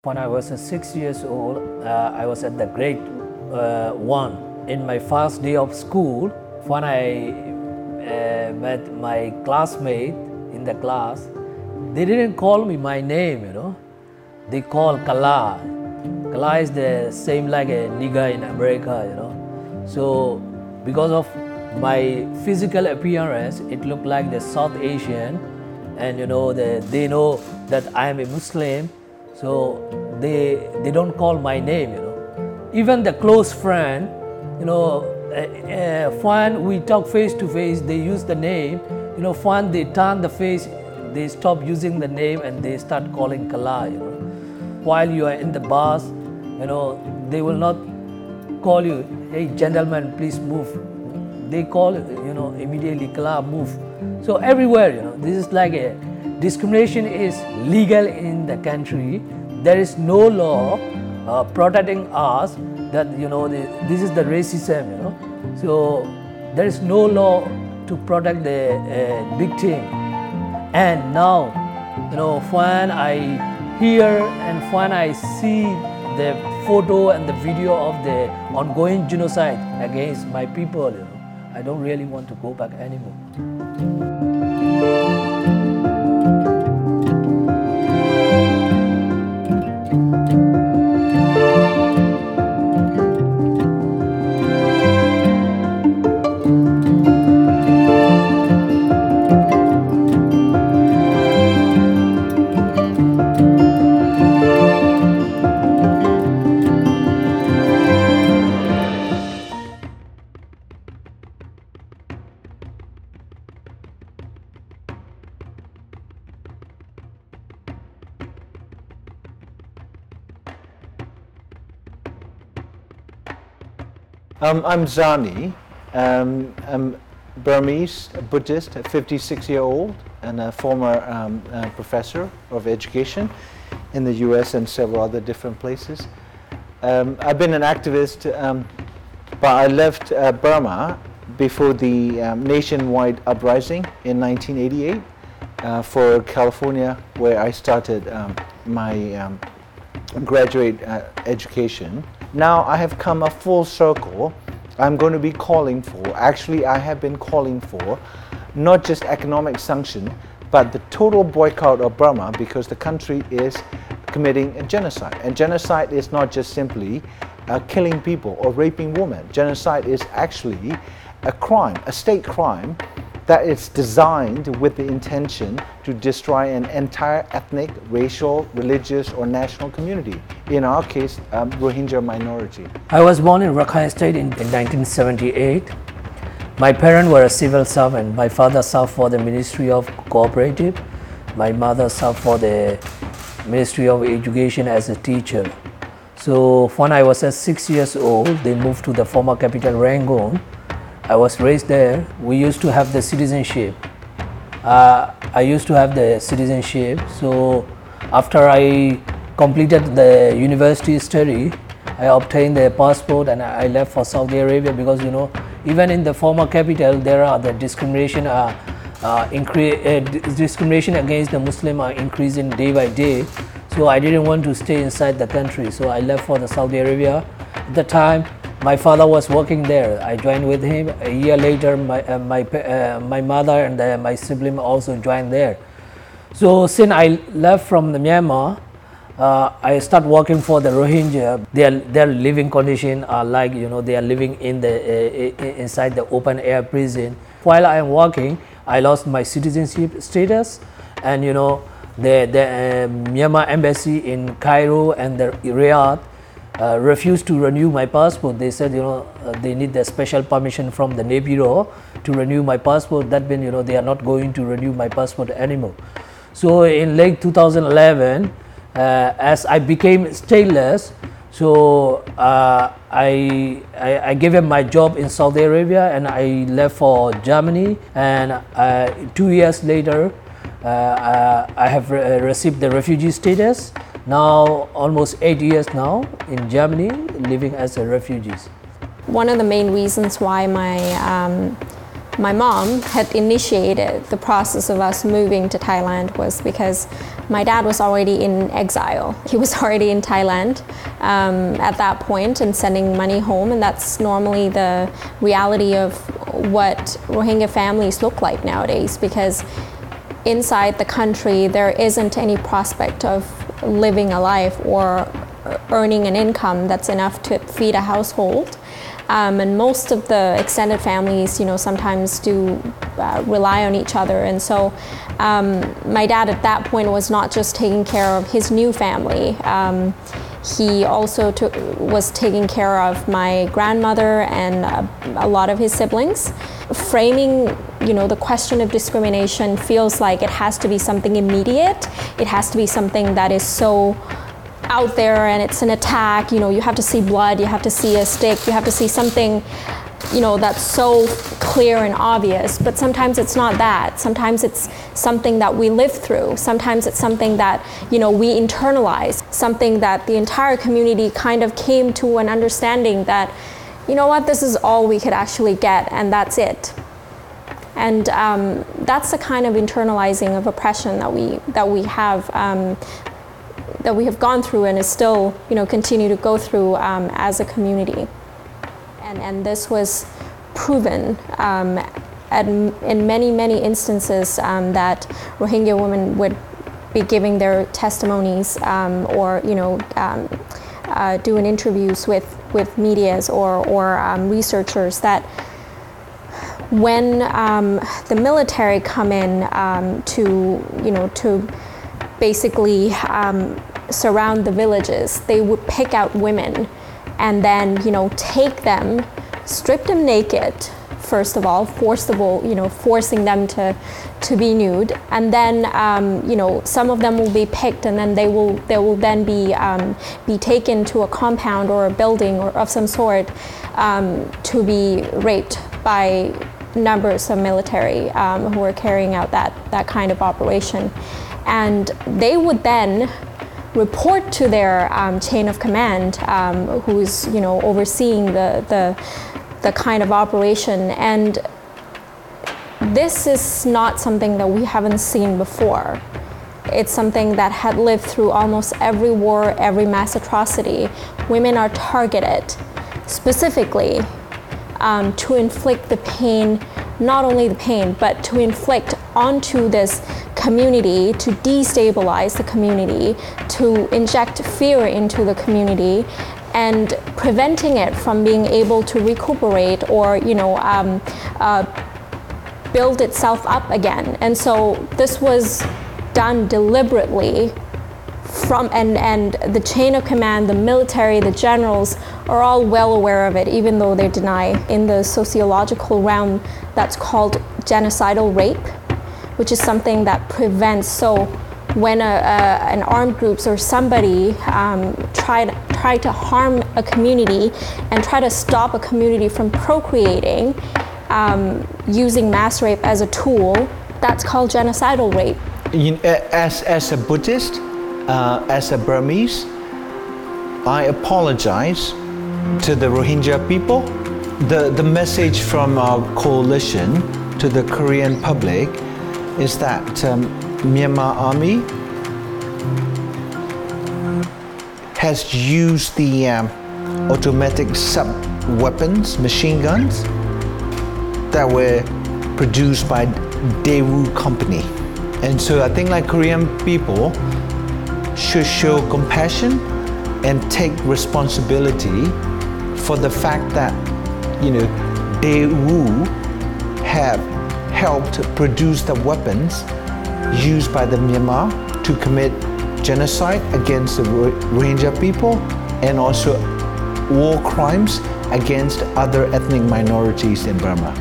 When I was 6 years old, I was at the grade 1. In my first day of school, when I met my classmate in the class, they didn't call me my name, They called Kala. Kala is the same like a nigger in America, So because of my physical appearance, it looked like the South Asian, and they know that I am a Muslim. So they don't call my name, Even the close friend, when we talk face to face, they use the name. When they turn the face, they stop using the name and they start calling Kala, While you are in the bus, they will not call you, hey gentlemen, please move. They call, immediately Kala, move. So everywhere, this is like a discrimination is legal in the country. There is no law protecting us that this is the racism. So there is no law to protect the victim. And now, when I hear and when I see the photo and the video of the ongoing genocide against my people, I don't really want to go back anymore. I'm Zani. I'm Burmese, Buddhist, 56-year-old, and a former professor of education in the US and several other different places. I've been an activist, but I left Burma before the nationwide uprising in 1988 for California, where I started my graduate education. Now I have come a full circle. I'm going to be calling for, actually I have been calling for, not just economic sanction, but the total boycott of Burma, because the country is committing a genocide. And genocide is not just simply killing people or raping women. Genocide is actually a crime, a state crime, that is designed with the intention to destroy an entire ethnic, racial, religious, or national community. In our case, Rohingya minority. I was born in Rakhine State in 1978. My parents were a civil servant. My father served for the Ministry of Cooperative. My mother served for the Ministry of Education as a teacher. So when I was 6 years old, they moved to the former capital, Rangoon. I was raised there. We used to have the citizenship. I used to have the citizenship. So after I completed the university study, I obtained the passport and I left for Saudi Arabia because even in the former capital there are the discrimination discrimination against the Muslim are increasing day by day. So I didn't want to stay inside the country. So I left for the Saudi Arabia. At the time, my father was working there. I joined with him. A year later, my mother and my sibling also joined there. So since I left from the Myanmar, I started working for the Rohingya. Their living condition are like they are living in the inside the open air prison. While I am working, I lost my citizenship status, and the Myanmar embassy in Cairo and the Riyadh refused to renew my passport. They said, they need the special permission from the Navy Bureau to renew my passport. That means, they are not going to renew my passport anymore. So in late 2011, as I became stateless, so I gave him my job in Saudi Arabia and I left for Germany. And 2 years later, I have received the refugee status. Now almost 8 years now in Germany, living as a refugee. One of the main reasons why my my mom had initiated the process of us moving to Thailand was because my dad was already in exile. He was already in Thailand at that point and sending money home, and that's normally the reality of what Rohingya families look like nowadays, because inside the country there isn't any prospect of living a life or earning an income that's enough to feed a household. And most of the extended families, sometimes do rely on each other. And so my dad at that point was not just taking care of his new family. He also was taking care of my grandmother and a lot of his siblings. Framing, the question of discrimination feels like it has to be something immediate. It has to be something that is so out there and it's an attack. You have to see blood, you have to see a stick, you have to see something, that's so clear and obvious. But sometimes it's not that. Sometimes it's something that we live through. Sometimes it's something that, we internalize, something that the entire community kind of came to an understanding that, this is all we could actually get, and that's it. And that's the kind of internalizing of oppression that we have gone through and is still, continue to go through as a community. And this was proven in many, many instances that Rohingya women would be giving their testimonies or, doing interviews with medias or researchers, that when the military come in to basically surround the villages, they would pick out women and then, take them, strip them naked, first of all, forcing them to be nude, and then, some of them will be picked, and then they will then be taken to a compound or a building or of some sort to be raped by numbers of military who are carrying out that kind of operation. And they would then report to their chain of command, who's overseeing the kind of operation. And this is not something that we haven't seen before. It's something that had lived through almost every war, every mass atrocity. Women are targeted specifically to inflict the pain, not only the pain, but to inflict onto this community, to destabilize the community, to inject fear into the community, and preventing it from being able to recuperate or build itself up again. And so this was done deliberately and the chain of command, the military, the generals are all well aware of it, even though they deny. In the sociological realm, that's called genocidal rape, which is something that prevents. So when an armed groups or somebody try to harm a community and try to stop a community from procreating using mass rape as a tool, that's called genocidal rape. As a Buddhist, as a Burmese, I apologize to the Rohingya people. The message from our coalition to the Korean public is that Myanmar army has used the automatic sub-weapons, machine guns, that were produced by Daewoo Company. And so I think Korean people should show compassion and take responsibility for the fact that, Daewoo have helped produce the weapons used by the Myanmar to commit genocide against the Rohingya people and also war crimes against other ethnic minorities in Burma.